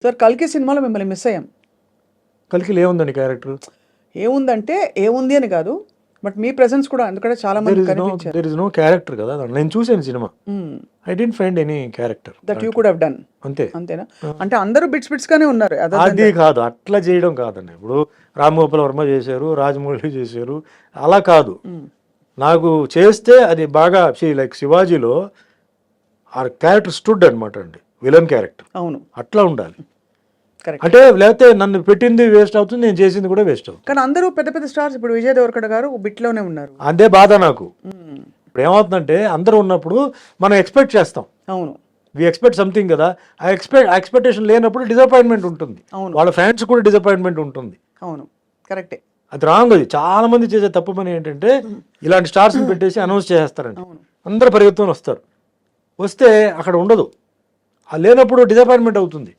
Sir 'కల్కి' సినిమాలో మిమ్మల్ని మిస్ అయ్యాం. 'కల్కిలో' ఏముందండి క్యారెక్టర్? ఏముందంటే ఏముంది అని కాదు. బట్ మీ ప్రెజెన్స్ కూడా ఎందుకంటే చాలా మంది కనిపించారు. దేర్ ఇస్ నో క్యారెక్టర్ కదా దాంట్లో. నేను చూసాను cinema. I didn't find any character that you could have done. అంతే. అంతేనా? అంటే అందరూ బిట్స్ గానే ఉన్నారు. అది కాదు, అట్లా చేయడం కాదండి. ఇప్పుడు రామ్ గోపాల్ వర్మ చేశారు, రాజమౌళి చేశారు, అలా కాదు. నాకు చేస్తే అది బాగా లైక్ శివాజీలో ఆ క్యారెక్టర్ స్టూడ్ అనమాట అండి, విలన్ క్యారెక్టర్. అవును, అట్లా ఉండాలి. కరెక్ట్. అంటే లేకపోతే నన్ను పెట్టింది వేస్ట్ అవుతుంది, నేను చేసింది కూడా వేస్ట్ అవుతుంది. కానీ అందరూ పెద్ద పెద్ద స్టార్స్, ఇప్పుడు విజయ్ దేవరకొండ గారు బిట్లోనే ఉన్నారు. అదే బాధ నాకు. ఇప్పుడు ఏమవుతుందంటే అందరూ ఉన్నప్పుడు మనం ఎక్స్పెక్ట్ చేస్తాం. అవును, వి ఎక్స్పెక్ట్ సంథింగ్ కదా, ఆ ఎక్స్పెక్టేషన్ లేనప్పుడు డిసప్పాయింట్మెంట్ ఉంటుంది. అవును, వాళ్ళ ఫ్యాన్స్ కూడా డిసప్పాయింట్మెంట్ ఉంటుంది. అవును, కరెక్టే. అది రాంగ్. అది చాలా మంది చేసే తప్పు పని ఏంటంటే ఇలాంటి స్టార్స్ని పెట్టేసి అనౌన్స్ చేస్తారండి. అందరు పరిగెత్తుకొని వస్తారు, వస్తే అక్కడ ఉండదు. ఆ లేనప్పుడు డిసప్పాయింట్మెంట్ అవుతుంది.